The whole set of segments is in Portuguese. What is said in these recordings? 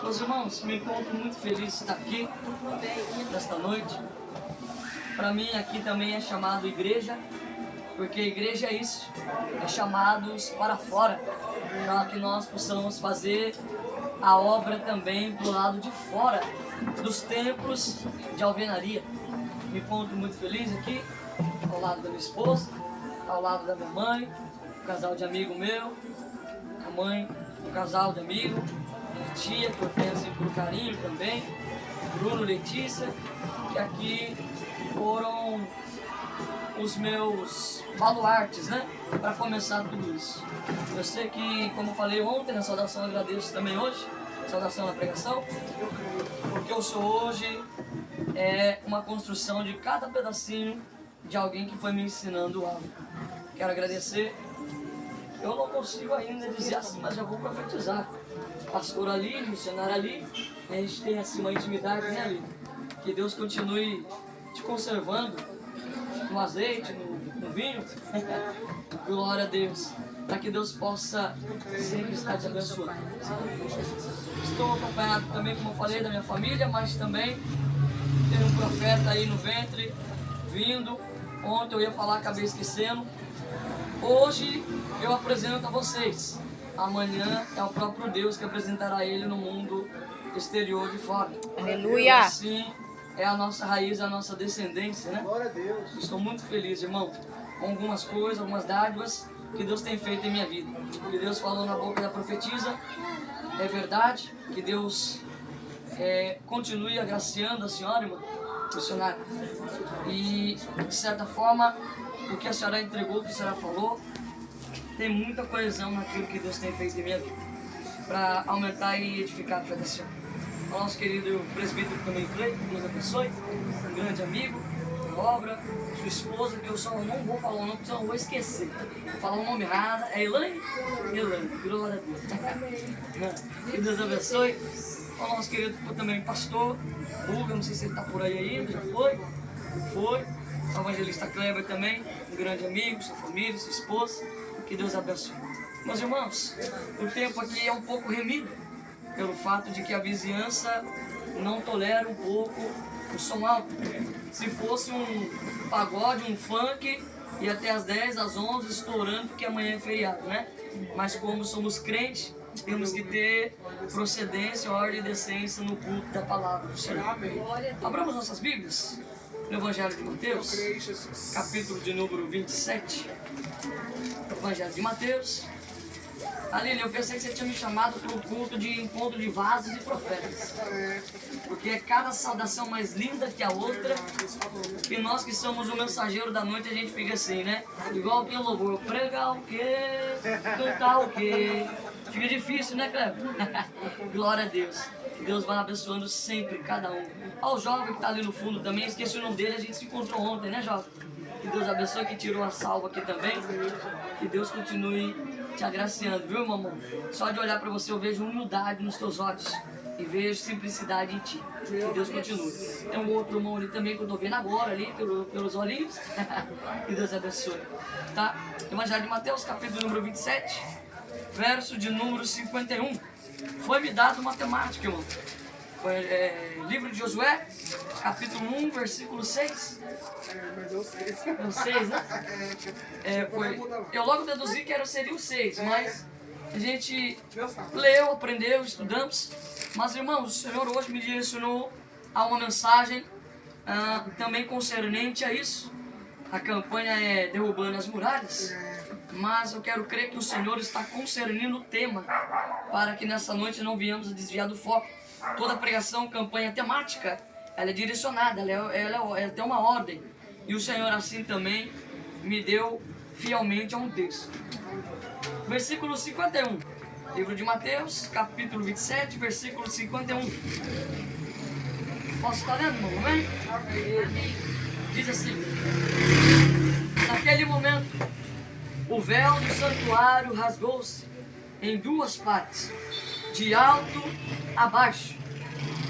Meus irmãos, me encontro muito feliz de estar aqui nesta noite. Para mim aqui também é chamado igreja, porque igreja é isso, é chamados para fora, para que nós possamos fazer a obra também do lado de fora dos templos de alvenaria. Me encontro muito feliz aqui, ao lado da minha esposa, ao lado da minha mãe, um casal de amigo meu, a mãe, um casal de amigo, tia, que eu tenho assim por carinho também, Bruno, Letícia, que aqui foram os meus baluartes, né? Para começar tudo isso. Eu sei que, como eu falei ontem, na saudação eu agradeço também hoje, saudação na pregação, porque eu sou hoje uma construção de cada pedacinho de alguém que foi me ensinando algo. Quero agradecer. Eu não consigo ainda dizer assim, mas já vou profetizar. Pastor ali, missionário ali, a gente tem assim uma intimidade, né, ali. Que Deus continue te conservando no azeite, no vinho. Glória a Deus. Para que Deus possa sempre estar te abençoando. Estou acompanhado também, como eu falei, da minha família, mas também tem um profeta aí no ventre, vindo. Ontem eu ia falar, acabei esquecendo. Hoje eu apresento a vocês. Amanhã é o próprio Deus que apresentará ele no mundo exterior de fora. Aleluia! Assim é a nossa raiz, a nossa descendência, né? Glória a Deus. Estou muito feliz, irmão, com algumas coisas, algumas dádivas que Deus tem feito em minha vida. Que Deus falou na boca da profetisa é verdade. Que Deus continue agraciando a senhora, irmã missionária. E, de certa forma, o que a senhora entregou, o que a senhora falou, tem muita coesão naquilo que Deus tem feito em minha vida, para aumentar e edificar a fé da senhora. O nosso querido presbítero também, Cleiton, que Deus abençoe, um grande amigo, da obra, sua esposa, que eu só não vou falar o nome, porque senão eu vou esquecer. Vou falar o nome errado, é Elaine? Elaine, glória a Deus. Que Deus abençoe. O nosso querido também pastor, Hugo, não sei se ele está por aí ainda, já foi. O evangelista Kleber também, um grande amigo, sua família, sua esposa. Que Deus abençoe. Meus irmãos, o tempo aqui é um pouco remido, pelo fato de que a vizinhança não tolera um pouco o som alto. Se fosse um pagode, um funk, ia até às 10, às 11, estourando, porque amanhã é feriado, né? Mas como somos crentes, temos que ter procedência, ordem e decência no culto da palavra do Senhor. Abramos nossas Bíblias no Evangelho de Mateus, capítulo de número 27. Evangelho de Mateus. Aline, eu pensei que você tinha me chamado para o culto de encontro de vasos e profetas, porque é cada saudação mais linda que a outra, e nós que somos o mensageiro da noite, a gente fica assim, né? Igual tem louvor, pregar o quê? Cantar o quê? Fica difícil, né, Cleber? Glória a Deus. Que Deus vai abençoando sempre cada um. Ó, o jovem que está ali no fundo também, esqueci o nome dele, a gente se encontrou ontem, né, jovem? Que Deus abençoe, que tirou a salva aqui também. Que Deus continue te agraciando, viu, mamãe? Só de olhar para você eu vejo humildade nos teus olhos e vejo simplicidade em ti. Que Deus continue. Tem um outro irmão ali também que eu tô vendo agora ali pelos olhinhos. Que Deus abençoe. Tá? Evangelho de Mateus, capítulo número 27, verso de número 51. Foi-me dado matemática, irmão. Livro de Josué, capítulo 1, versículo 6. É o 6, né? Eu logo deduzi que seria o 6, mas a gente leu, aprendeu, estudamos. Mas, irmãos, o Senhor hoje me direcionou a uma mensagem também concernente a isso. A campanha é Derrubando as Muralhas, mas eu quero crer que o Senhor está concernindo o tema, para que nessa noite não venhamos a desviar do foco. Toda pregação, campanha temática, ela é direcionada, ela tem uma ordem. E o Senhor assim também me deu fielmente a um texto. Versículo 51. Livro de Mateus, capítulo 27, versículo 51. Posso estar lendo, irmão? Amém? Diz assim: naquele momento, o véu do santuário rasgou-se em duas partes, de alto a baixo.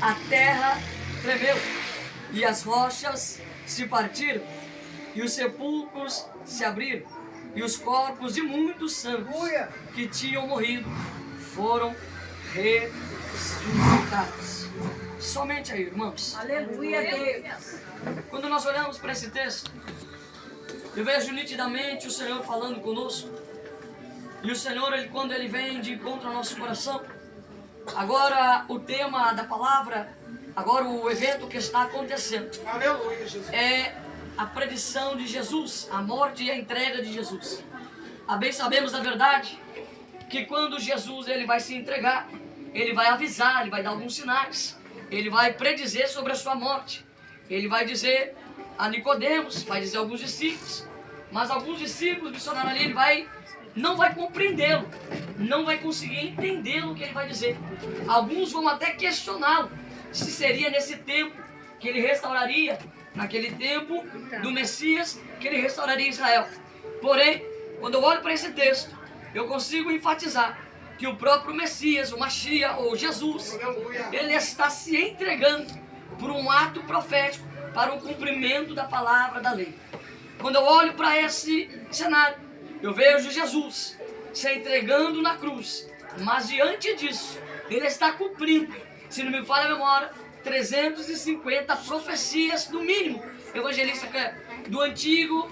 A terra tremeu e as rochas se partiram e os sepulcros se abriram e os corpos de muitos santos que tinham morrido foram ressuscitados. quebrantadas. Somente aí, irmãos. Aleluia, Deus. Quando nós olhamos para esse texto, eu vejo nitidamente o Senhor falando conosco. E o Senhor, quando Ele vem de encontro ao nosso coração, agora o tema da palavra, agora o evento que está acontecendo, Aleluia, Jesus. é a predição de Jesus, a morte e a entrega de Jesus. Bem sabemos da verdade que quando Jesus ele vai se entregar, ele vai avisar, ele vai dar alguns sinais, ele vai predizer sobre a sua morte. Ele vai dizer a Nicodemos, vai dizer a alguns discípulos, mas alguns discípulos missionários ali, ele não vai compreendê-lo, não vai conseguir entender o que ele vai dizer. Alguns vão até questioná-lo, se seria nesse tempo que ele restauraria, naquele tempo do Messias, que ele restauraria Israel. Porém, quando eu olho para esse texto, eu consigo enfatizar que o próprio Messias, o Mashiach ou Jesus, ele está se entregando por um ato profético para o cumprimento da palavra da lei. Quando eu olho para esse cenário, eu vejo Jesus se entregando na cruz, mas diante disso, ele está cumprindo, se não me falha a memória, 350 profecias no mínimo, evangelística do Antigo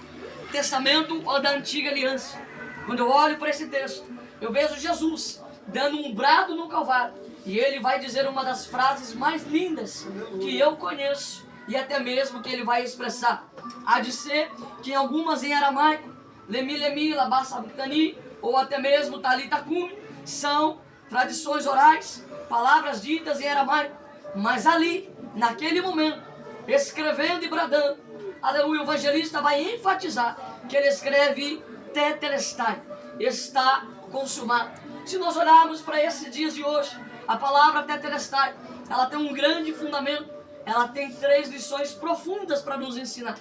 Testamento ou da Antiga Aliança. Quando eu olho para esse texto, eu vejo Jesus dando um brado no Calvário, e ele vai dizer uma das frases mais lindas que eu conheço, e até mesmo que ele vai expressar. Há de ser que em algumas em aramaico, Lemi Lemi, Laba Sabachthani, ou até mesmo Talita Cumi, são tradições orais, palavras ditas em aramaico. Mas ali, naquele momento, escrevendo e bradando, aleluia, o evangelista vai enfatizar que ele escreve Tetelestai, está consumado. Se nós olharmos para esses dias de hoje, a palavra Tetelestai, ela tem um grande fundamento, ela tem 3 lições profundas para nos ensinar.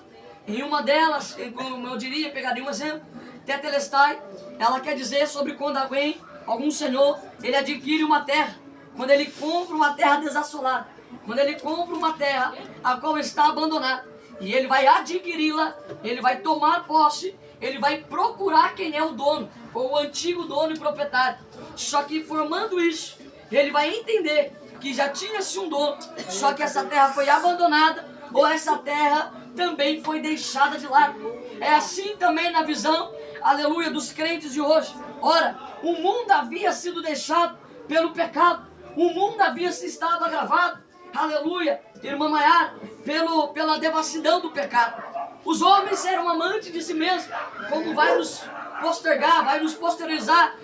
Em uma delas, como eu diria, pegaria um exemplo, Tetelestai, ela quer dizer sobre quando algum senhor, ele adquire uma terra, quando ele compra uma terra desassolada, quando ele compra uma terra a qual está abandonada, e ele vai adquiri-la, ele vai tomar posse, ele vai procurar quem é o dono, ou o antigo dono e proprietário. Só que formando isso, ele vai entender que já tinha-se um dono, só que essa terra foi abandonada, ou essa terra também foi deixada de lado. É assim também na visão, aleluia, dos crentes de hoje. Ora, o mundo havia sido deixado pelo pecado, o mundo havia se estado agravado, aleluia, irmã Maiara, pela devassidão do pecado. Os homens eram amantes de si mesmos, como vai nos postergar, vai nos posterizar,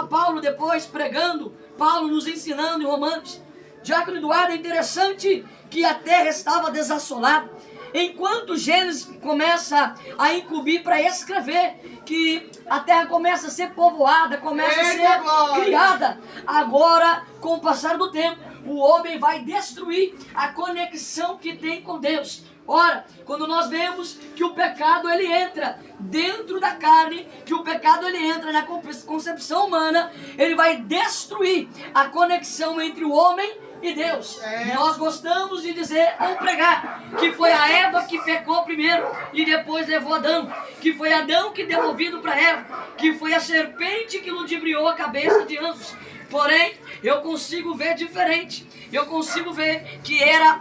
Paulo depois pregando, Paulo nos ensinando em Romanos. Diácono Eduardo, é interessante que a terra estava desassolada. Enquanto Gênesis começa a incumbir para escrever que a terra começa a ser povoada, começa a ser criada. Agora, com o passar do tempo, o homem vai destruir a conexão que tem com Deus. Ora, quando nós vemos que o pecado ele entra dentro da carne, que o pecado ele entra na concepção humana, ele vai destruir a conexão entre o homem e Deus. Nós gostamos de dizer ou pregar que foi a Eva que pecou primeiro e depois levou Adão, que foi Adão que deu ouvido para Eva, que foi a serpente que ludibriou a cabeça de ambos. Porém, eu consigo ver diferente. Eu consigo ver que era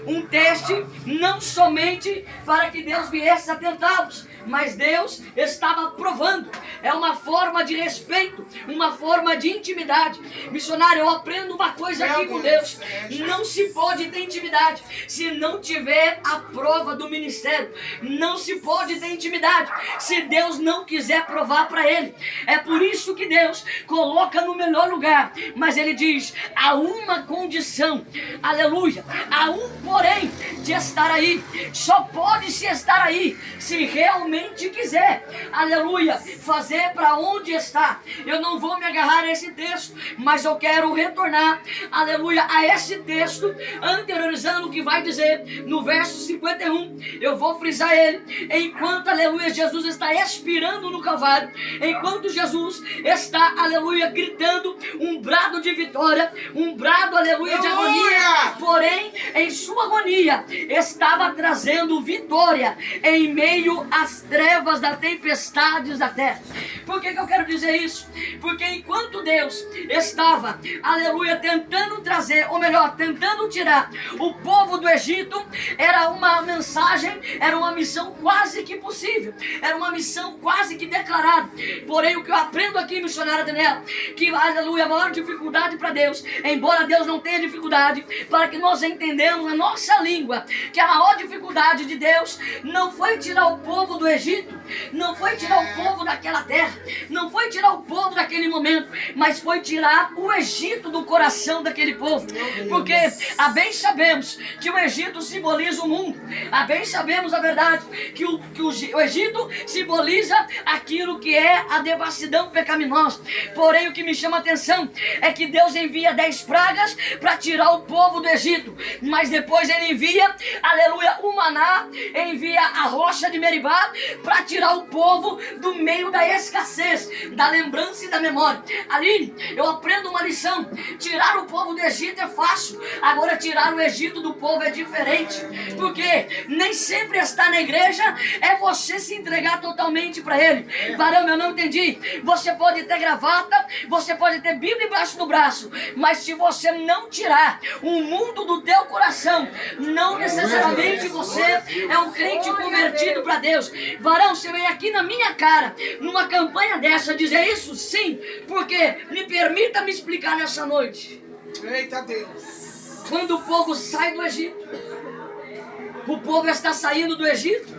um teste não somente para que Deus viesse a tentá-los, mas Deus estava provando. É uma forma de respeito, uma forma de intimidade. Missionário, eu aprendo uma coisa aqui com Deus: não se pode ter intimidade se não tiver a prova do ministério. Não se pode ter intimidade se Deus não quiser provar para ele. É por isso que Deus coloca no melhor lugar, mas ele diz: há uma condição, aleluia, há um porém de estar aí. Só pode se estar aí se realmente quiser, aleluia, fazer para onde está. Eu não vou me agarrar a esse texto, mas eu quero retornar, aleluia, a esse texto, anteriorizando o que vai dizer no verso 51. Eu vou frisar ele: enquanto, aleluia, Jesus está expirando no Calvário, enquanto Jesus está, aleluia, gritando um brado de vitória, um brado, aleluia, de agonia, porém, em sua agonia estava trazendo vitória em meio às trevas das tempestades da terra. Por que eu quero dizer isso? Porque enquanto Deus estava, aleluia, tentando trazer, ou melhor, tentando tirar o povo do Egito, era uma mensagem, era uma missão quase que possível, era uma missão quase que declarada. Porém, o que eu aprendo aqui, missionária Daniela, que, aleluia, a maior dificuldade para Deus, embora Deus não tenha dificuldade, para que nós entendamos na nossa língua, que a maior dificuldade de Deus não foi tirar o povo do Egito, não foi tirar o povo daquela terra, não foi tirar o povo daquele momento, mas foi tirar o Egito do coração daquele povo. Porque a bem sabemos que o Egito simboliza o mundo, a bem sabemos a verdade que o Egito simboliza aquilo que é a devassidão pecaminosa. Porém, o que me chama a atenção é que Deus envia 10 pragas para tirar o povo do Egito, mas depois ele envia, aleluia, o maná, envia a rocha de Meribá para tirar o povo do meio da escassez, da lembrança e da memória. Ali eu aprendo uma lição: tirar o povo do Egito é fácil, agora tirar o Egito do povo é diferente, porque nem sempre estar na igreja é você se entregar totalmente para ele. Varão, eu não entendi. Você pode ter gravata, você pode ter Bíblia embaixo do braço, mas se você não tirar o mundo do teu coração, não necessariamente você é um crente convertido para Deus. Varão, você vem aqui na minha cara, numa campanha dessa, dizer isso? Sim, porque me permita me explicar nessa noite. Eita Deus. Quando o povo sai do Egito, o povo está saindo do Egito,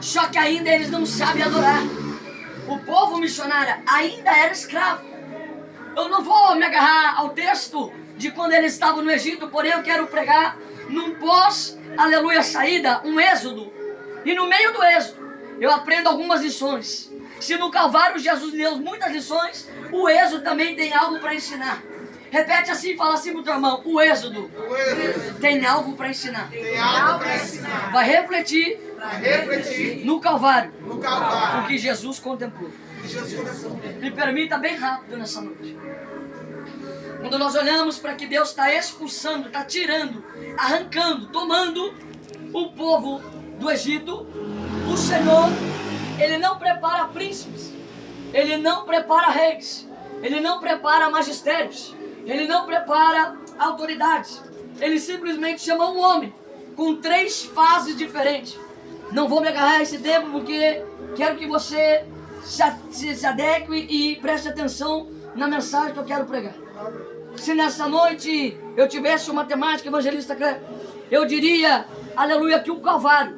só que ainda eles não sabem adorar. O povo missionário ainda era escravo. Eu não vou me agarrar ao texto de quando eles estavam no Egito, porém eu quero pregar num pós, aleluia, saída, um êxodo. E no meio do êxodo, eu aprendo algumas lições. Se no Calvário Jesus deu muitas lições, o êxodo também tem algo para ensinar. Repete assim, fala assim pro teu irmão: o êxodo tem algo para ensinar. Tem algo para ensinar. Vai refletir no Calvário o que Jesus contemplou. Me permita bem rápido nessa noite. Quando nós olhamos para que Deus está expulsando, está tirando, arrancando, tomando o povo do Egito, o Senhor, Ele não prepara príncipes, Ele não prepara reis, Ele não prepara magistérios, Ele não prepara autoridades. Ele simplesmente chama um homem com 3 fases diferentes. Não vou me agarrar a esse tempo porque quero que você se adeque e preste atenção na mensagem que eu quero pregar. Se nessa noite eu tivesse uma temática, evangelista Cleber, eu diria, aleluia, que o Calvário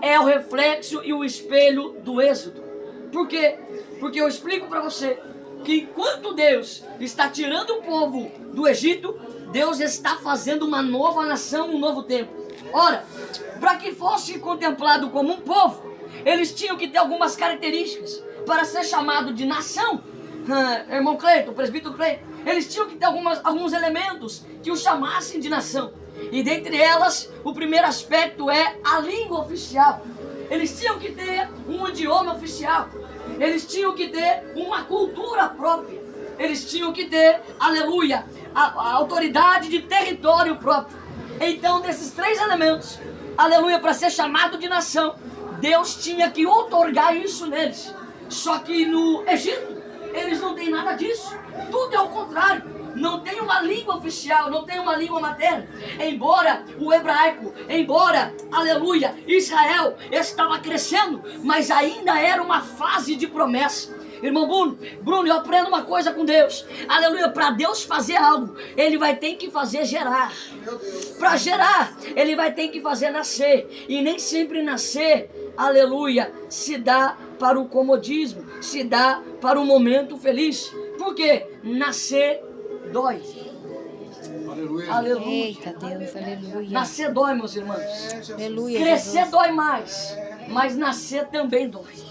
é o reflexo e o espelho do êxodo. Por quê? Porque eu explico para você que enquanto Deus está tirando o povo do Egito, Deus está fazendo uma nova nação, um novo tempo. Ora, para que fosse contemplado como um povo, eles tinham que ter algumas características para ser chamado de nação. Irmão Cleiton, presbítero Cleiton, eles tinham que ter alguns elementos que o chamassem de nação. E dentre elas, o primeiro aspecto é a língua oficial. Eles tinham que ter um idioma oficial. Eles tinham que ter uma cultura própria. Eles tinham que ter, aleluia, a autoridade de território próprio. Então, desses 3 elementos, aleluia, para ser chamado de nação, Deus tinha que outorgar isso neles. Só que no Egito, eles não têm nada disso. Tudo é o contrário. Não tem uma língua oficial, não tem uma língua materna. Embora o hebraico, aleluia, Israel estava crescendo, mas ainda era uma fase de promessa. Irmão Bruno, eu aprendo uma coisa com Deus. Aleluia, para Deus fazer algo, Ele vai ter que fazer gerar. Para gerar, Ele vai ter que fazer nascer. E nem sempre nascer, aleluia, se dá para o comodismo, se dá para o momento feliz. Por quê? Nascer dói. Aleluia. Aleluia. Eita Deus, aleluia. Nascer dói, meus irmãos. Aleluia. Crescer Jesus. dói mais, mas nascer também dói.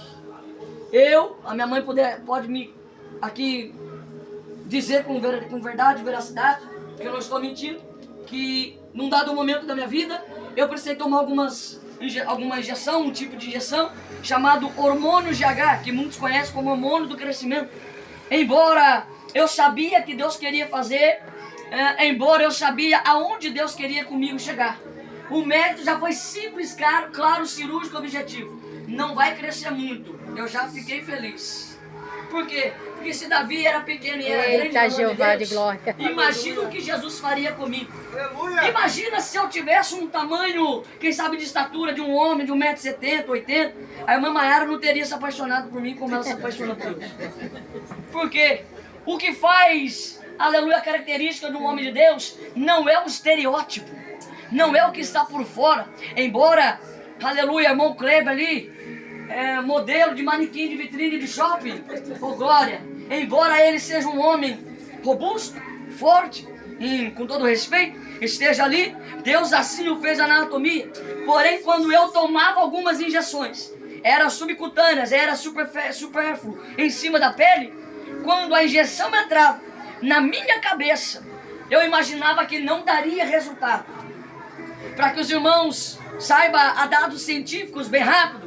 A minha mãe pode me aqui dizer com verdade, veracidade, que eu não estou mentindo, que num dado momento da minha vida, eu precisei tomar alguma injeção, um tipo de injeção, chamado hormônio GH, que muitos conhecem como hormônio do crescimento. Embora eu sabia que Deus queria fazer, embora eu sabia aonde Deus queria comigo chegar. O método já foi simples, claro, cirúrgico, objetivo. Não vai crescer muito. Eu já fiquei feliz. Por quê? Porque se Davi era pequeno e era grande, Eita, Jeová de glória. imagina o que Jesus faria comigo. Aleluia. Imagina se eu tivesse um tamanho, quem sabe, de estatura de um homem de 1,70 m, 80 m. A irmã Maiara não teria se apaixonado por mim como ela se apaixonou por mim. Por quê? O que faz, aleluia, a característica de um homem de Deus não é o estereótipo. Não é o que está por fora. Embora, aleluia, irmão Kleber ali, modelo de manequim de vitrine de shopping, glória. Embora ele seja um homem robusto, forte, com todo respeito, esteja ali, Deus assim o fez na anatomia. Porém, quando eu tomava algumas injeções, eram subcutâneas, era supérfluo em cima da pele, quando a injeção entrava na minha cabeça, eu imaginava que não daria resultado. Para que os irmãos saibam a dados científicos bem rápido,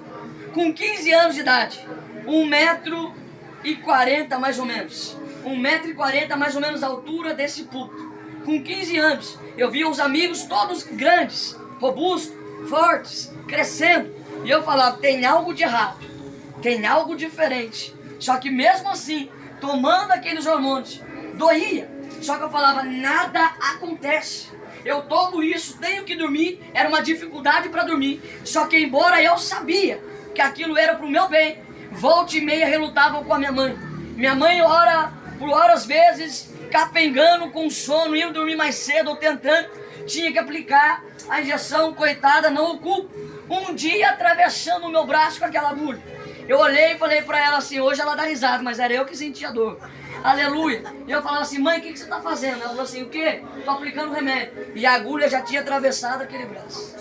com 15 anos de idade, 1,40 m mais ou menos, 1,40 m mais ou menos a altura desse púlpito. Com 15 anos, eu via os amigos todos grandes, robustos, fortes, crescendo. E eu falava, tem algo de errado, tem algo diferente. Só que mesmo assim, tomando aqueles hormônios, doía. Só que eu falava, nada acontece. Eu tomo isso, tenho que dormir, era uma dificuldade para dormir. Só que embora eu sabia que aquilo era para o meu bem, volta e meia relutava com a minha mãe. Minha mãe, por horas vezes, capengando com sono, indo dormir mais cedo ou tentando, tinha que aplicar a injeção, coitada, não o culpo. Um dia atravessando o meu braço com aquela agulha. Eu olhei e falei para ela assim, hoje ela dá risada, mas era eu que sentia dor. Aleluia. E eu falava assim, mãe, o que você está fazendo? Ela falou assim, o quê? Estou aplicando remédio. E a agulha já tinha atravessado aquele braço.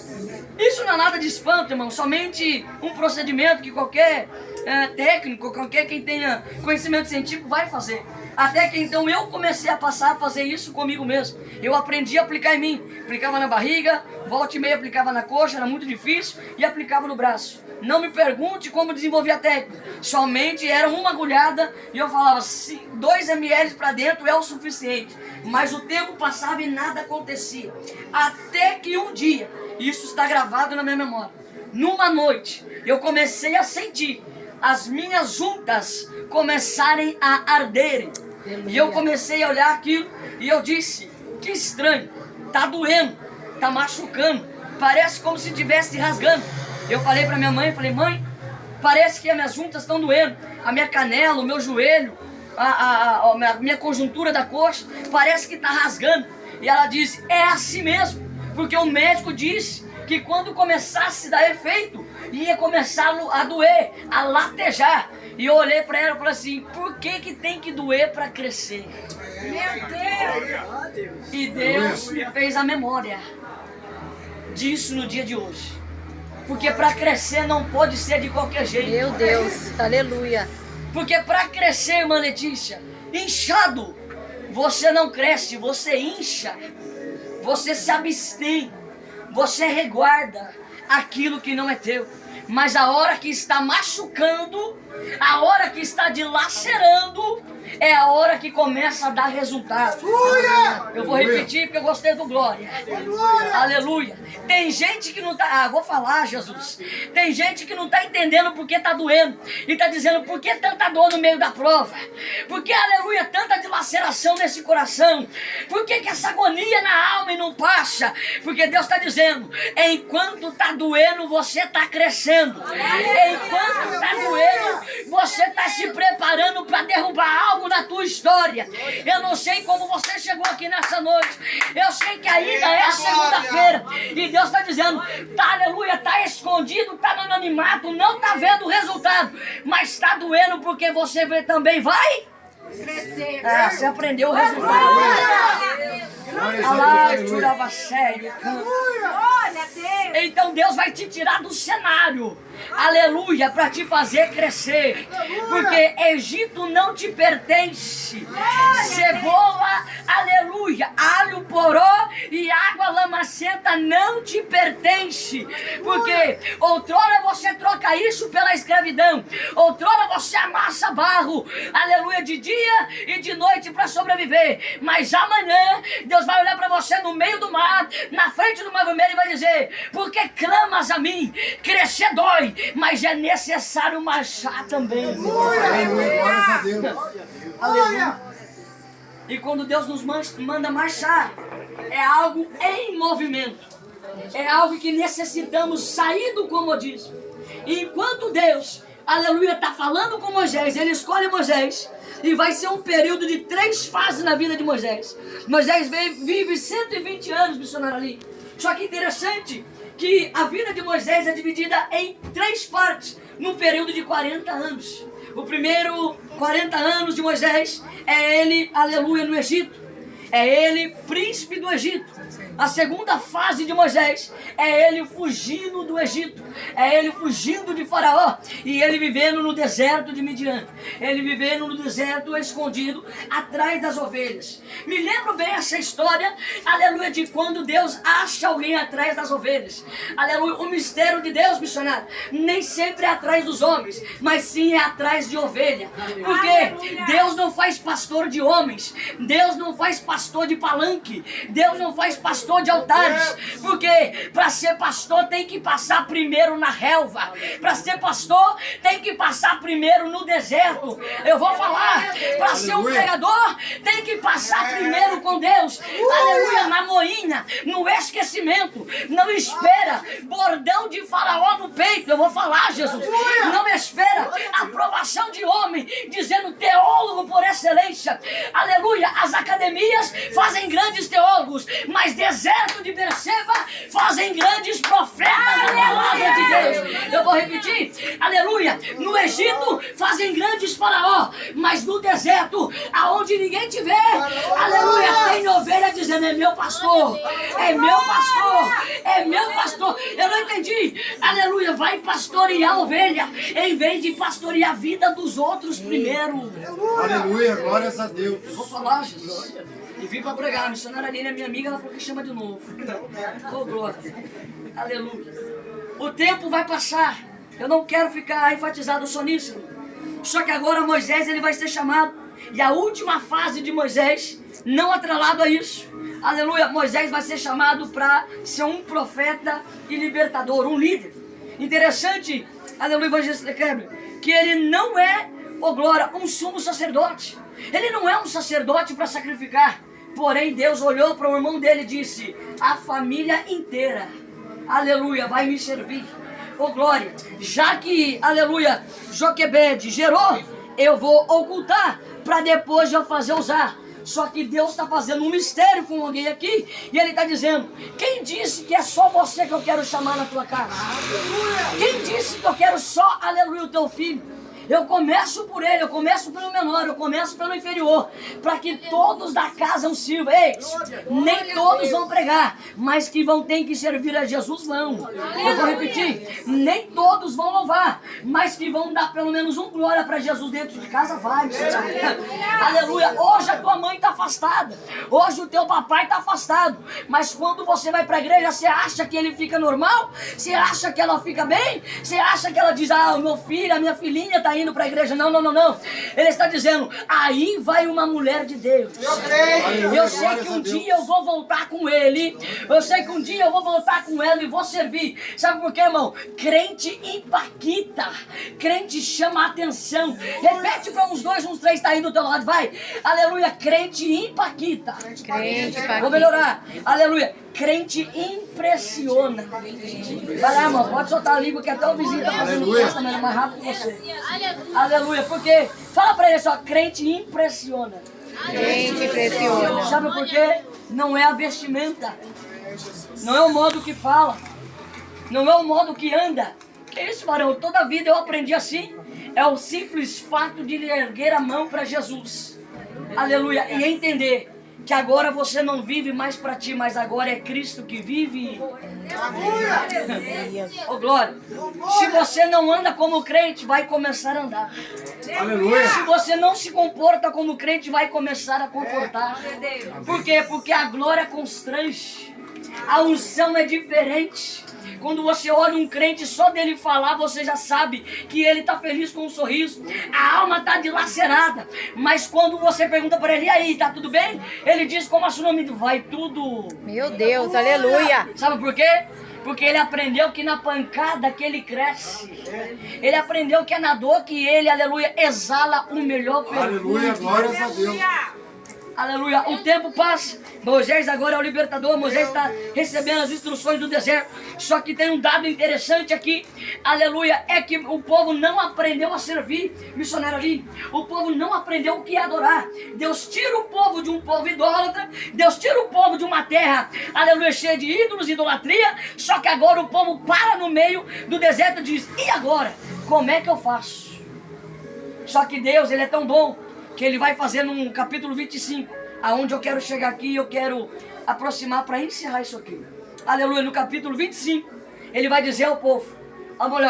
Isso não é nada de espanto, irmão. Somente um procedimento que qualquer técnico, qualquer quem tenha conhecimento científico vai fazer. Até que então eu comecei a passar a fazer isso comigo mesmo. Eu aprendi a aplicar em mim. Aplicava na barriga, volta e meia aplicava na coxa, era muito difícil, e aplicava no braço. Não me pergunte como desenvolvi a técnica. Somente era uma agulhada e eu falava, 2 ml para dentro é o suficiente. Mas o tempo passava e nada acontecia. Até que um dia, isso está gravado na minha memória, numa noite, eu comecei a sentir as minhas juntas começarem a arderem. E eu comecei a olhar aquilo e eu disse, que estranho, tá doendo, tá machucando, parece como se estivesse rasgando. Eu falei pra minha mãe, mãe, parece que as minhas juntas estão doendo, a minha canela, o meu joelho, a minha conjuntura da coxa, parece que tá rasgando. E ela disse, é assim mesmo, porque o médico disse que quando começasse a dar efeito, ia começar a doer, a latejar. E eu olhei pra ela e falei assim, por que tem que doer pra crescer? Meu Deus! E Deus me fez a memória disso no dia de hoje. Porque pra crescer não pode ser de qualquer jeito. Meu Deus, aleluia. Porque pra crescer, irmã Letícia, inchado, você não cresce, você incha. Você se abstém, você reguarda aquilo que não é teu. Mas a hora que está machucando, a hora que está dilacerando, é a hora que começa a dar resultado. Eu vou repetir porque eu gostei do glória. Aleluia. Tem gente que não tá... vou falar, Jesus. Tem gente que não está entendendo porque está doendo. E está dizendo, por que tanta dor no meio da prova? Por que, aleluia, tanta dilaceração nesse coração? Por que essa agonia na alma e não passa? Porque Deus está dizendo, enquanto está doendo, você está crescendo. Enquanto está doendo, você está se preparando para derrubar algo na tua história. Eu não sei como você chegou aqui nessa noite. Eu sei que ainda é segunda-feira. E Deus está dizendo, tá, aleluia, tá escondido, tá no anonimato, não tá vendo o resultado. Mas está doendo porque você também vai crescer. Você aprendeu o resultado. Então Deus vai te tirar do cenário, aleluia, para te fazer crescer. Porque Egito não te pertence. Cebola, aleluia, alho, poró e água lamacenta ferramenta não te pertence. Porque outrora você troca isso pela escravidão. Outrora você amassa barro, aleluia, de dia e de noite para sobreviver. Mas amanhã Deus vai olhar para você no meio do mar, na frente do mar vermelho, e vai dizer: porque clamas a mim? Crescer dói, mas é necessário marchar também. Glórias a Deus. Aleluia. E quando Deus nos manda marchar, é algo em movimento. É algo que necessitamos sair do comodismo. E enquanto Deus, aleluia, está falando com Moisés, ele escolhe Moisés, e vai ser um período de 3 fases na vida de Moisés. Moisés vive 120 anos missionário ali. Só que interessante que a vida de Moisés é dividida em 3 partes, num período de 40 anos. O primeiro 40 anos de Moisés é ele, aleluia, no Egito. É ele príncipe do Egito. A segunda fase de Moisés é ele fugindo do Egito. É ele fugindo de Faraó. E ele vivendo no deserto de Midian. Ele vivendo no deserto escondido atrás das ovelhas. Me lembro bem essa história, aleluia, de quando Deus acha alguém atrás das ovelhas. Aleluia, o mistério de Deus, missionário, nem sempre é atrás dos homens, mas sim é atrás de ovelha. Porque Deus não faz pastor de homens. Deus não faz pastor de palanque. Deus não faz pastor de altares, porque para ser pastor tem que passar primeiro na relva, para ser pastor tem que passar primeiro no deserto. Eu vou falar, para ser um pregador tem que passar primeiro com Deus, aleluia, na moinha, no esquecimento. Não espera bordão de Faraó no peito. Eu vou falar, Jesus, não espera aprovação de homem dizendo teólogo por excelência. Aleluia, as academias fazem grandes teólogos, mas deserto de Berseba fazem grandes profetas da palavra de Deus. Eu vou repetir, aleluia, no Egito fazem grandes faraó, mas no deserto, aonde ninguém te vê, aleluia, tem ovelha dizendo: é meu pastor, é meu pastor, é meu pastor. Eu não entendi, aleluia, vai pastorear a ovelha em vez de pastorear a vida dos outros primeiro. Aleluia, glórias a Deus. Eu vou falar, Jesus. E vim para pregar. A missionária Aline é minha amiga, ela falou que chama de novo. Oh, glória. Aleluia. O tempo vai passar. Eu não quero ficar enfatizado só nisso. Só que agora Moisés ele vai ser chamado. E a última fase de Moisés, não atrelado a isso. Aleluia. Moisés vai ser chamado para ser um profeta e libertador, um líder. Interessante, aleluia, evangelista Kleber, que ele não é, oh glória, um sumo sacerdote. Ele não é um sacerdote para sacrificar. Porém, Deus olhou para o irmão dele e disse: a família inteira, aleluia, vai me servir. Oh glória, já que, aleluia, Joquebede gerou, eu vou ocultar para depois eu fazer usar. Só que Deus está fazendo um mistério com alguém aqui, e Ele está dizendo: quem disse que é só você que eu quero chamar na tua casa? Quem disse que eu quero só, aleluia, o teu filho? Eu começo por ele, eu começo pelo menor, eu começo pelo inferior, para que todos da casa o sirvam. Ei, nem todos vão pregar, mas que vão ter que servir a Jesus vão. Eu vou repetir, nem todos vão louvar, mas que vão dar pelo menos um glória para Jesus dentro de casa, vai. Aleluia, hoje a tua mãe está afastada, hoje o teu papai está afastado, mas quando você vai para a igreja, você acha que ele fica normal? Você acha que ela fica bem? Você acha que ela diz: ah, o meu filho, a minha filhinha está indo para a igreja? Não, não, não, não. Ele está dizendo: aí vai uma mulher de Deus. Eu sei que um dia eu vou voltar com ele. Eu sei que um dia eu vou voltar com ela e vou servir. Sabe por quê, irmão? Crente impacta. Crente chama a atenção. Repete para uns 2, uns 3, está aí do teu lado, vai. Aleluia, crente impacta. Crente impacta. Vou melhorar. Aleluia, crente impressiona. Vai lá, irmão, pode soltar a língua que até o vizinho está fazendo festa, mas é mais rápido que você. Aleluia, porque fala pra ele só: crente impressiona. Crente impressiona. Sabe por quê? Não é a vestimenta, não é o modo que fala, não é o modo que anda. Que isso, varão? Toda a vida eu aprendi assim. É o simples fato de erguer a mão para Jesus. Aleluia, e entender que agora você não vive mais para ti, mas agora é Cristo que vive. Oh, glória. Se você não anda como crente, vai começar a andar. Aleluia. Se você não se comporta como crente, vai começar a comportar. Por quê? Porque a glória constrange. A unção é diferente. Quando você olha um crente, só dele falar, você já sabe que ele está feliz com um sorriso. A alma está dilacerada. Mas quando você pergunta para ele, e aí, tá tudo bem? Ele diz, como a sua nome? Vai tudo. Meu Deus, aleluia. Sabe por quê? Porque ele aprendeu que na pancada que ele cresce. Ele aprendeu que é na dor que ele, aleluia, exala o melhor perfume. Aleluia, glórias a Deus. Aleluia, o tempo passa. Moisés agora é o libertador. Moisés está recebendo as instruções do deserto. Só que tem um dado interessante aqui. Aleluia, é que o povo não aprendeu a servir. Missionário ali, o povo não aprendeu o que é adorar. Deus tira o povo de um povo idólatra. Deus tira o povo de uma terra, aleluia, cheia de ídolos, idolatria. Só que agora o povo para no meio do deserto e diz, e agora? Como é que eu faço? Só que Deus, ele é tão bom que ele vai fazer no capítulo 25, aonde eu quero chegar aqui, eu quero aproximar para encerrar isso aqui. Aleluia, no capítulo 25, ele vai dizer ao povo,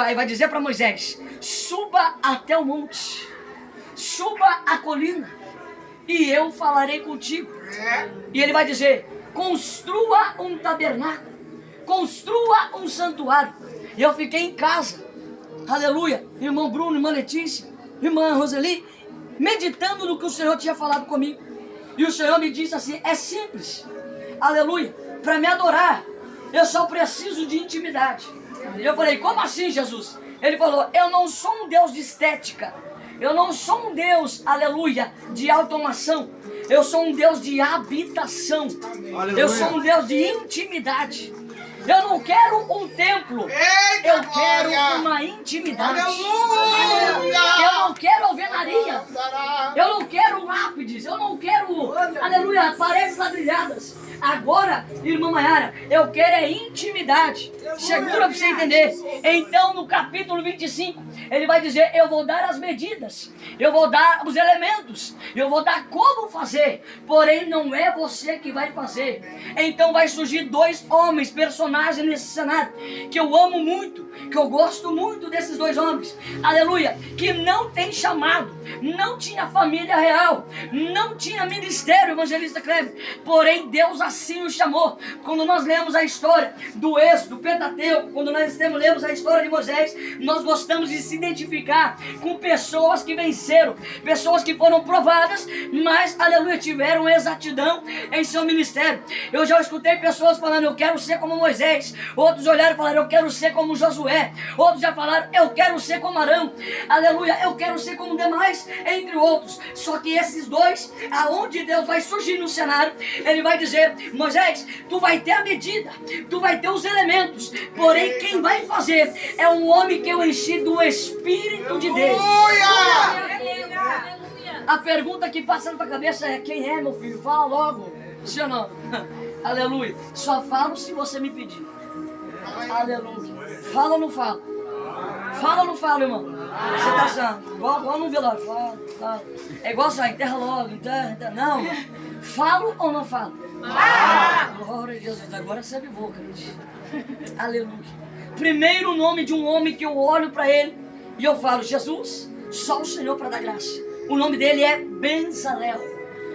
ele vai dizer para Moisés, suba até o monte, suba a colina, e eu falarei contigo. E ele vai dizer, construa um tabernáculo, construa um santuário. E eu fiquei em casa, aleluia, irmão Bruno, irmã Letícia, irmã Roseli, meditando no que o Senhor tinha falado comigo. E o Senhor me disse assim, é simples, aleluia, para me adorar, eu só preciso de intimidade. E eu falei, como assim, Jesus? Ele falou, eu não sou um Deus de estética, eu não sou um Deus, aleluia, de automação, eu sou um Deus de habitação, Aleluia. eu sou um Deus de intimidade. Eu não quero um templo, eu quero uma intimidade. Eu não quero alvenaria, eu não quero lápides, eu não quero, aleluia, paredes ladrilhadas. Agora, irmã Maiara, eu quero é intimidade. Segura para você entender. Então, no capítulo 25, ele vai dizer, eu vou dar as medidas, eu vou dar os elementos, eu vou dar como fazer, porém não é você que vai fazer. Então vai surgir dois homens, personagens nesse cenário, que eu amo muito, que eu gosto muito desses dois homens, aleluia, que não tem chamado, não tinha família real, não tinha ministério, evangelista Kleber, porém Deus assim o chamou. Quando nós lemos a história do Êxodo, do Pentateuco, quando nós lemos a história de Moisés, nós gostamos de se identificar com pessoas que venceram, pessoas que foram provadas, mas, aleluia, tiveram exatidão em seu ministério. Eu já escutei pessoas falando, eu quero ser como Moisés. Outros olharam e falaram, eu quero ser como Josué. Outros já falaram, eu quero ser como Arão. Aleluia, eu quero ser como demais, entre outros. Só que esses dois, aonde Deus vai surgir no cenário, ele vai dizer, Moisés, tu vai ter a medida, tu vai ter os elementos, porém quem vai fazer é um homem que eu enchi do Espírito de Deus. A pergunta que passa na tua cabeça é, quem é, meu filho? Fala logo, sim ou não? Aleluia, só falo se você me pedir. Aleluia, fala ou não fala? Fala ou não fala, irmão? Você tá achando? Igual no velório, fala. É igual só, enterra logo, enterra. Não, falo ou não falo? Glória a Jesus, agora você avivou, crente. Aleluia. Primeiro nome de um homem que eu olho para ele e eu falo, Jesus, só o Senhor para dar graça. O nome dele é Bezalel.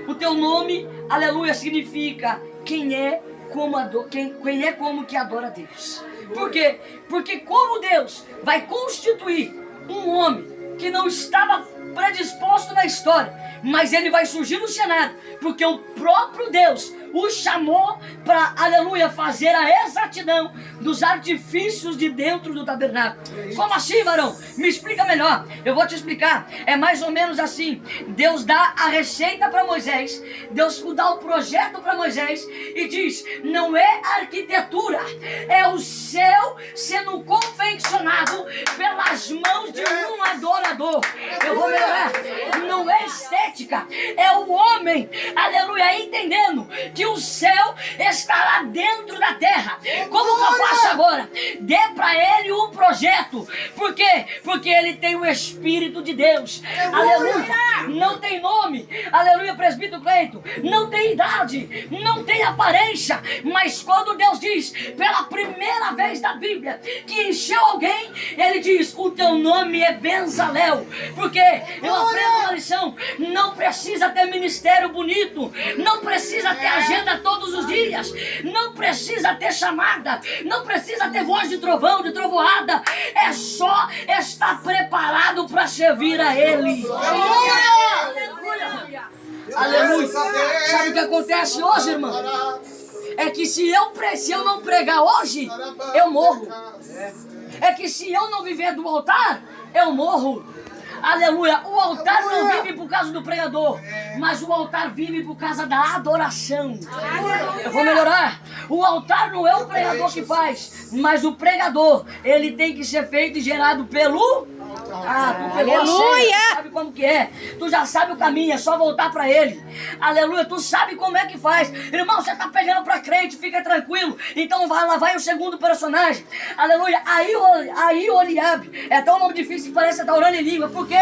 O teu nome, aleluia, significa quem é como que adora a Deus. Por quê? Porque como Deus vai constituir um homem que não estava predisposto na história, mas ele vai surgir no cenário, porque o próprio Deus o chamou para, aleluia, fazer a exatidão dos artifícios de dentro do tabernáculo. Como assim, varão? Me explica melhor. Eu vou te explicar. É mais ou menos assim. Deus dá a receita para Moisés, Deus dá o projeto para Moisés e diz, não é arquitetura, é o céu sendo confeccionado pelas mãos de um adorador. Eu vou melhorar. Não é estética, é o homem, aleluia, entendendo que o céu está lá dentro da terra. Como que eu faço agora, dê para ele um projeto. Por quê? Porque ele tem o Espírito de Deus. Aleluia. Não tem nome. Aleluia, presbítero Cleito. Não tem idade. Não tem aparência. Mas quando Deus diz, pela primeira vez na Bíblia, que encheu alguém, ele diz, o teu nome é Bezalel. Porque eu aprendo uma lição. Não precisa ter ministério bonito. Não precisa ter agenda todos os dias. Não precisa ter chamada. Não precisa ter voz de trovão, de trovoada. É só estar preparado para servir a Ele. Aleluia! Aleluia! Sabe o que acontece hoje, irmão? É que se eu não pregar hoje, eu morro. É que se eu não viver do altar, eu morro. Aleluia, o altar não vive por causa do pregador, mas o altar vive por causa da adoração. Eu vou melhorar. O altar não é o pregador que faz, mas o pregador, ele tem que ser feito e gerado pelo... tu pegou a senha, tu sabe como que é. Tu já sabe o caminho, é só voltar pra ele. Aleluia, tu sabe como é que faz. Irmão, você tá pegando pra crente, fica tranquilo. Então lá vai o segundo personagem. Aleluia, aí Oliabe. É até um nome difícil que parece que tá orando em língua. Por quê?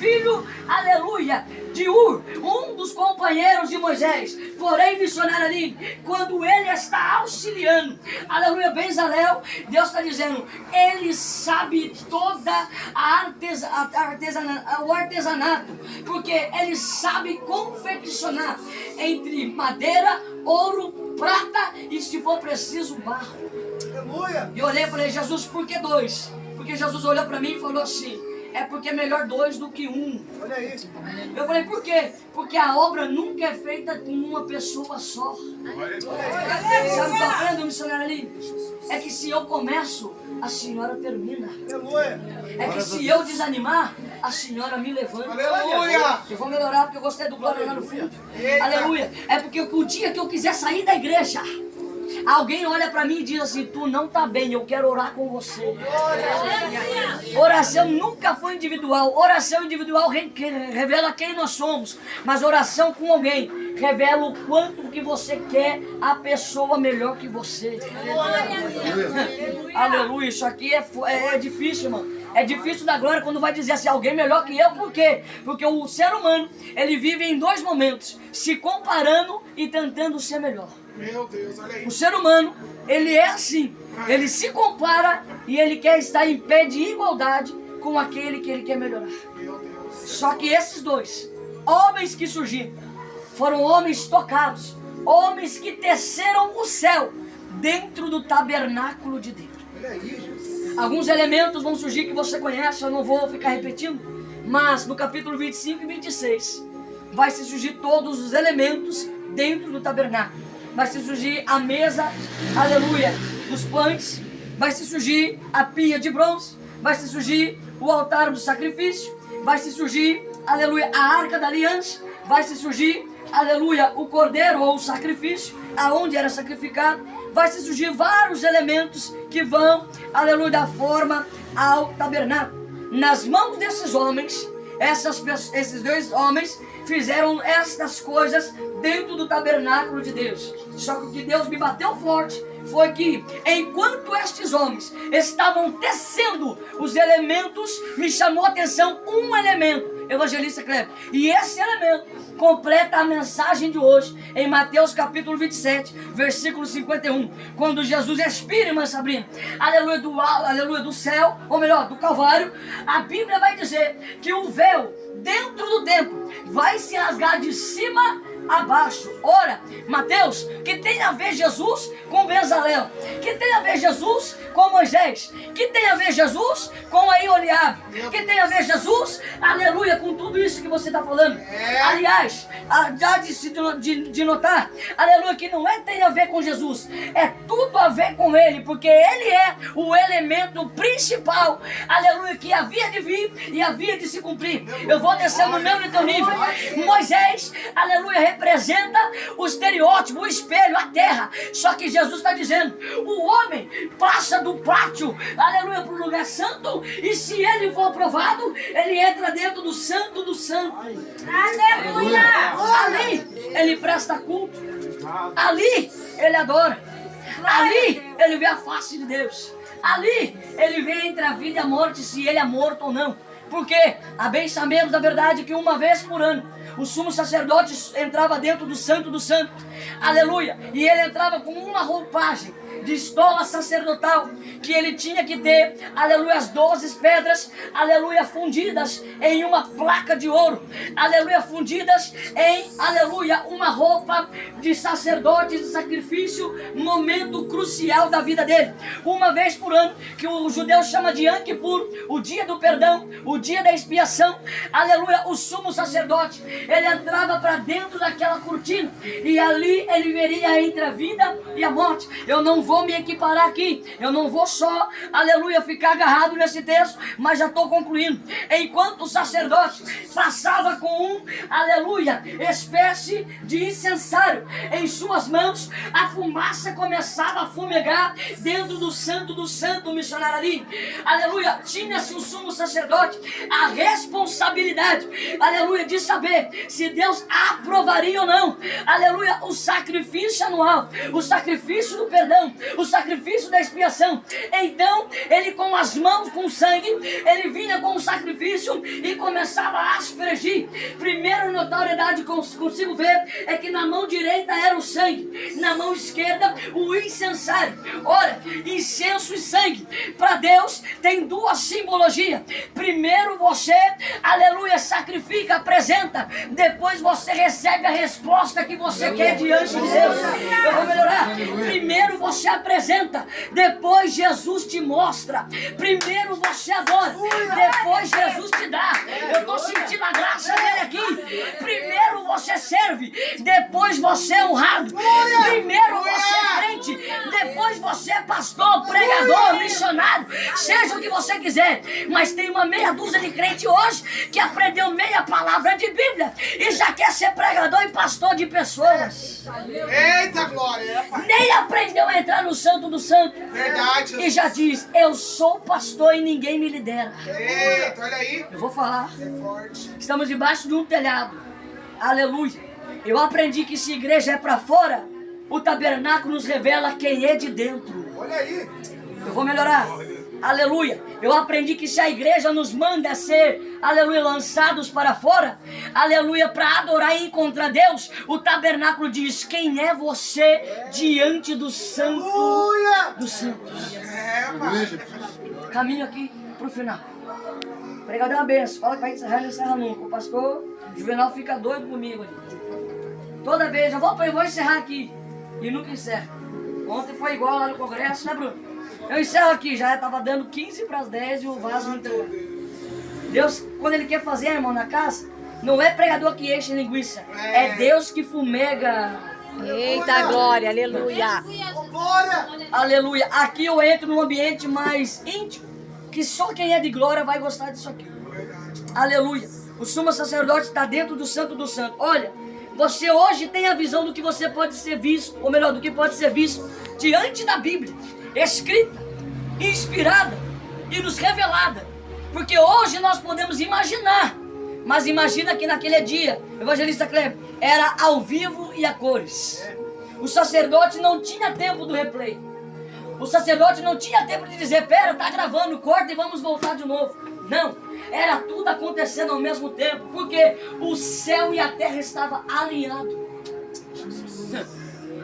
Filho, aleluia, de Ur, um dos companheiros de Moisés, porém missionário ali, quando ele está auxiliando, aleluia, Bezalel, Deus está dizendo, ele sabe toda o artesanato, porque ele sabe confeccionar entre madeira, ouro, prata e, se for preciso, barro. Aleluia. E olhei para ele, Jesus, por que dois? Porque Jesus olhou para mim e falou assim, é porque é melhor dois do que um. Olha aí. Eu falei, por quê? Porque a obra nunca é feita com uma pessoa só. Sabe o que eu aprendo, missionário ali? É que se eu começo, a senhora termina. É que se eu desanimar, a senhora me levanta. Aleluia. Eu vou melhorar porque eu gostei do glória lá no fundo. Aleluia. É porque o dia que eu quiser sair da igreja, alguém olha pra mim e diz assim, tu não tá bem, eu quero orar com você. Oração nunca foi individual. Oração individual revela quem nós somos. Mas oração com alguém revela o quanto que você quer a pessoa melhor que você. Aleluia. Isso aqui é difícil, irmão. É difícil dar glória quando vai dizer assim, alguém melhor que eu. Por quê? Porque o ser humano, ele vive em dois momentos, se comparando e tentando ser melhor. Meu Deus, olha aí. O ser humano, ele é assim, ele se compara e ele quer estar em pé de igualdade com aquele que ele quer melhorar. Meu Deus. Só que esses dois homens que surgiram foram homens tocados, homens que teceram o céu dentro do tabernáculo de Deus. Olha aí, Jesus. Alguns elementos vão surgir que você conhece, eu não vou ficar repetindo, mas no capítulo 25 e 26 vai se surgir todos os elementos dentro do tabernáculo. Vai se surgir a mesa, aleluia, dos pães, vai se surgir a pia de bronze, vai se surgir o altar do sacrifício, vai se surgir, aleluia, a arca da aliança, vai se surgir, aleluia, o cordeiro ou o sacrifício, aonde era sacrificado, vai se surgir vários elementos que vão, aleluia, dar forma ao tabernáculo. Nas mãos desses homens, esses dois homens fizeram estas coisas dentro do tabernáculo de Deus. Só que o que Deus me bateu forte foi que, enquanto estes homens estavam tecendo os elementos, me chamou a atenção um elemento, evangelista Kleber, e esse elemento completa a mensagem de hoje em Mateus capítulo 27, versículo 51, quando Jesus expira, irmã Sabrina, aleluia, do céu, ou melhor, do Calvário. A Bíblia vai dizer que o véu dentro do templo vai se rasgar de cima abaixo. Ora, Mateus, que tem a ver Jesus com Bezalel, que tem a ver Jesus com Moisés, que tem a ver Jesus com Oliabe, que tem a ver Jesus, aleluia, com tudo isso que você está falando. Aliás, já de notar, aleluia, que não tem a ver com Jesus, é tudo a ver com ele, porque ele é o elemento principal, aleluia, que havia de vir e havia de se cumprir. Eu vou descer no meu e no teu nível. Moisés, aleluia, representa o estereótipo, o espelho, a terra. Só que Jesus está dizendo, o homem passa do pátio, aleluia, para o lugar santo, e se ele for aprovado, ele entra dentro do santo do santo. Aleluia! Ali ele presta culto, ali ele adora, Ali ele vê a face de Deus. Ali ele vê entre a vida e a morte, se ele é morto ou não. Porque a bem sabemos da verdade que uma vez por ano o sumo sacerdote entrava dentro do santo do santo. Aleluia. E ele entrava com uma roupagem de estola sacerdotal, que ele tinha que ter, aleluia, as 12 pedras, aleluia, fundidas em uma placa de ouro, aleluia, fundidas em, aleluia, uma roupa de sacerdote de sacrifício, momento crucial da vida dele. Uma vez por ano, que o judeu chama de Yom Kippur, o dia do perdão, o dia da expiação, aleluia, o sumo sacerdote, ele entrava para dentro daquela cortina, e ali ele veria entre a vida e a morte. Eu não vou me equiparar aqui, eu não vou só, aleluia, ficar agarrado nesse texto, mas já estou concluindo. Enquanto o sacerdote passava com aleluia, espécie de incensário em suas mãos, a fumaça começava a fumegar dentro do santo missionário ali, aleluia. Tinha-se o sumo sacerdote a responsabilidade, aleluia, de saber se Deus aprovaria ou não, aleluia, o sacrifício anual, o sacrifício do perdão, o sacrifício da expiação. Então ele, com as mãos com sangue, ele vinha com o sacrifício e começava a aspergir. Primeira notoriedade que consigo ver é que na mão direita era o sangue, na mão esquerda o incensário. Ora, incenso e sangue para Deus tem duas simbologias. Primeiro você, aleluia, sacrifica, apresenta, depois você recebe a resposta que você quer diante de Deus. Eu vou melhorar. Primeiro você apresenta, depois Jesus te mostra. Primeiro você adora, depois Jesus te dá. Eu estou sentindo a graça dele aqui. Primeiro você serve, depois você é honrado. Primeiro você é crente, depois você é pastor, pregador, missionário, seja o que você quiser. Mas tem uma meia dúzia de crente hoje que aprendeu meia palavra de Bíblia e já quer ser pregador e pastor de pessoas. Eita glória! Nem aprendeu a entrar no santo do santo. Verdade. E já diz, eu sou pastor e ninguém me lidera. Eita, olha aí. Eu vou falar. É forte. Estamos debaixo de um telhado. Aleluia. Eu aprendi que se a igreja é para fora, o tabernáculo nos revela quem é de dentro. Olha aí. Eu vou melhorar. Aleluia. Eu aprendi que se a igreja nos manda ser, aleluia, lançados para fora, aleluia, para adorar e encontrar Deus, o tabernáculo diz quem é você diante do santo dos santos. É, pai. Caminho aqui pro final. Pregador, uma benção. Fala que vai encerrar, não encerra nunca. O pastor Juvenal fica doido comigo ali. Toda vez, eu vou encerrar aqui. E nunca encerra. Ontem foi igual lá no congresso, né, Bruno? Eu encerro aqui, já estava dando 15 para as 10 e o vaso não entrou. Deus, quando Ele quer fazer, irmão, na casa, não é pregador que enche linguiça. É Deus que fumega. Eita glória, aleluia. Glória. Aleluia. Aqui eu entro num ambiente mais íntimo, que só quem é de glória vai gostar disso aqui. Aleluia. O sumo sacerdote está dentro do santo do santo. Olha, você hoje tem a visão do que você pode ser visto, ou melhor, do que pode ser visto diante da Bíblia, escrita, inspirada e nos revelada. Porque hoje nós podemos imaginar, mas imagina que naquele dia, evangelista Kleber, era ao vivo e a cores. O sacerdote não tinha tempo do replay. O sacerdote não tinha tempo de dizer, pera, tá gravando, corta e vamos voltar de novo. Não, era tudo acontecendo ao mesmo tempo, porque o céu e a terra estavam alinhados.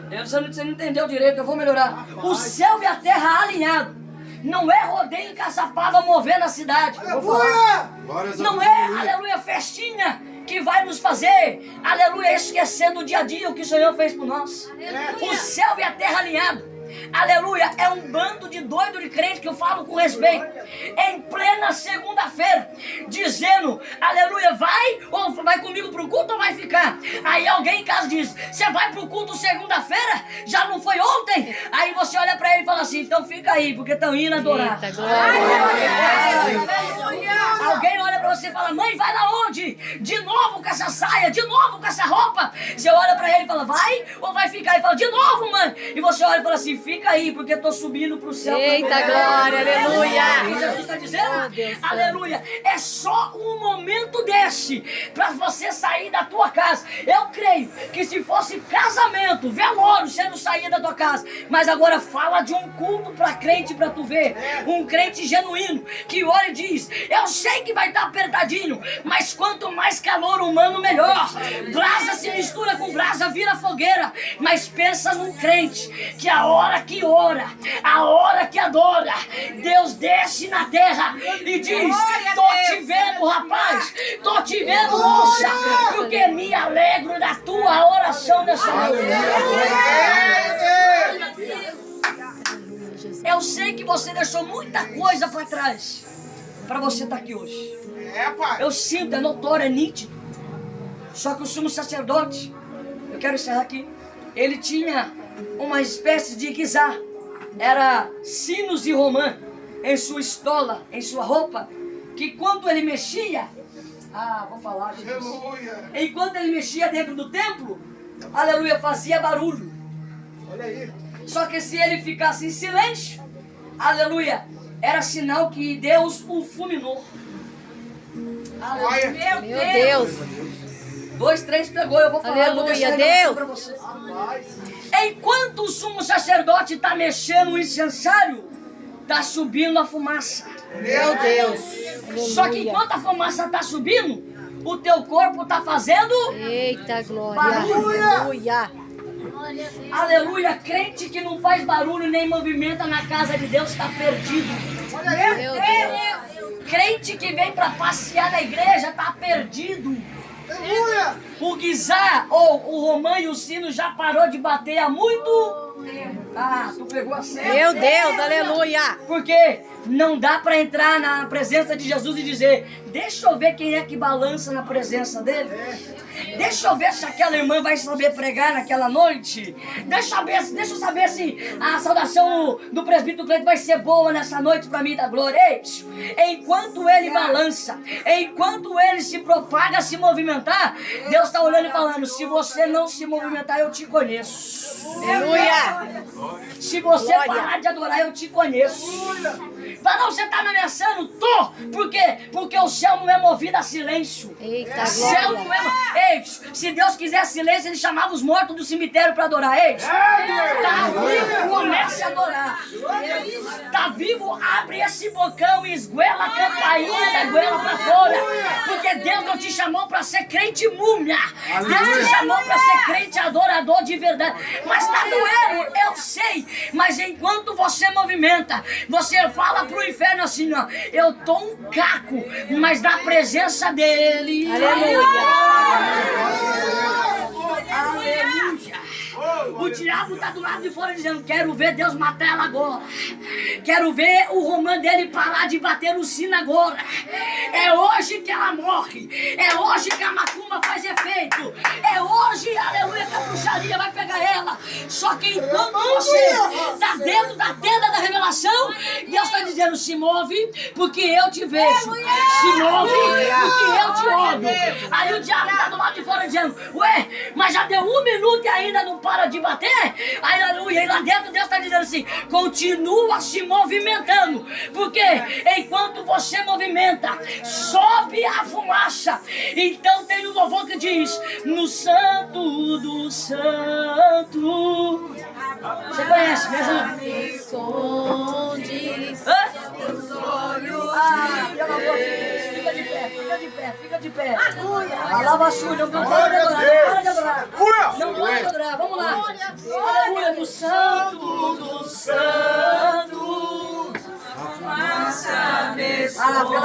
Você não entendeu direito, eu vou melhorar. O céu e a terra alinhados. Não é rodeio em Caçapava movendo a cidade. Eu vou falar. Não é, aleluia, festinha que vai nos fazer, aleluia, esquecendo o dia a dia o que o Senhor fez por nós. O céu e a terra alinhados. Aleluia, é um bando de doido de crente que eu falo com respeito. Em plena segunda-feira, dizendo, aleluia, vai ou vai comigo pro culto ou vai ficar? Aí alguém em casa diz, você vai pro culto segunda-feira? Já não foi ontem? Aí você olha pra ele e fala assim, então fica aí, porque estão indo adorar. Eita glória. Alguém olha pra você e fala, mãe, vai lá onde? De novo com essa saia, de novo com essa roupa. Você olha pra ele e fala, vai ou vai ficar? E fala, de novo, mãe. E você olha e fala assim, fica fica aí, porque eu tô subindo pro céu. Eita, também. glória, O que aleluia. Jesus está dizendo? Oh, Deus Aleluia. É só um momento desse para você sair da tua casa. Eu creio que se fosse casamento, velório, você não saía da tua casa. Mas agora fala de um culto para crente, para tu ver. Um crente genuíno que olha e diz: eu sei que vai estar apertadinho, mas quanto mais calor humano, melhor. Brasa se mistura com brasa, vira fogueira. Mas pensa num crente que a hora que ora, a hora que adora, Deus desce na terra e diz: tô te vendo, rapaz, tô te vendo, moça, porque me alegro da tua oração nessa noite. Eu sei que você deixou muita coisa para trás para você estar aqui hoje. É, pai. Eu sinto, é notório, é nítido. Só que o sumo sacerdote, eu quero encerrar aqui, ele tinha uma espécie de guisar. Era sinos e romã em sua estola, em sua roupa, que quando ele mexia, vou falar, Jesus. Aleluia. Enquanto ele mexia dentro do templo, aleluia, fazia barulho. Olha aí. Só que se ele ficasse em silêncio, aleluia, era sinal que Deus o fulminou. Aleluia. Olha. Meu Deus. 2, 3 pegou, eu vou falar, eu vou deixar a Aleluia, revelação Deus. pra você. Enquanto o sumo sacerdote está mexendo o incensário, está subindo a fumaça. Meu Deus. Só que enquanto a fumaça está subindo, o teu corpo está fazendo... Eita, glória. Barulho. Aleluia. Aleluia, crente que não faz barulho nem movimenta na casa de Deus está perdido. Meu Deus. Crente que vem para passear na igreja está perdido. Aleluia. O guisar ou o romã e o sino já parou de bater há muito tempo. Tu pegou a cena. Meu Deus, aleluia. Porque não dá para entrar na presença de Jesus e dizer: deixa eu ver quem é que balança na presença dele. Deixa eu ver se aquela irmã vai saber pregar naquela noite. Deixa eu saber se a saudação do presbítero Cleito vai ser boa nessa noite para mim da glória. Ei, enquanto ele balança, enquanto ele se propaga, se movimentar, Deus está olhando e falando: se você não se movimentar, eu te conheço. Aleluia. Se você Glória. parar de adorar, eu te conheço. Fala, não, você está me ameaçando? Tô! Por quê? Porque o céu não é movido a silêncio. Eita, Céu não glória. Ei, se Deus quisesse silêncio, ele chamava os mortos do cemitério para adorar. Ei, tá vivo, comece a adorar. Tá vivo, abre esse bocão e esguela a campainha da goela para fora. Porque Deus não te chamou para ser crente múmia. Deus te chamou para ser crente adorador de verdade. Mas tá doendo, eu sei. Mas enquanto você movimenta, você fala pro inferno assim, ó: eu tô um caco, mas na presença dele. Aleluia. Aleluia. O diabo está do lado de fora dizendo: quero ver Deus matar ela agora. Quero ver o romã dele parar de bater no sino agora. É hoje que ela morre. É hoje que a macumba faz efeito. É hoje, aleluia, que a bruxaria vai pegar ela. Só que enquanto você está dentro da tenda da revelação, Deus está dizendo: se move porque eu te vejo. Se move porque eu te olho. Aí o diabo está do lado de fora dizendo: ué, mas já deu 1 minuto e ainda não para de bater? Aleluia. E lá dentro Deus está dizendo assim: continua se movimentando, porque enquanto você movimenta, sobe a fumaça. Então tem um louvor que diz: no santo do santo. Você conhece, me ajuda? Esconde. Pelo amor de Deus, fica de pé, fica de pé, fica de pé. Alava a sua, não para de adorar, não para de adorar. Não para de adorar, vamos lá. Aleluia, do santo, do santo. Pelo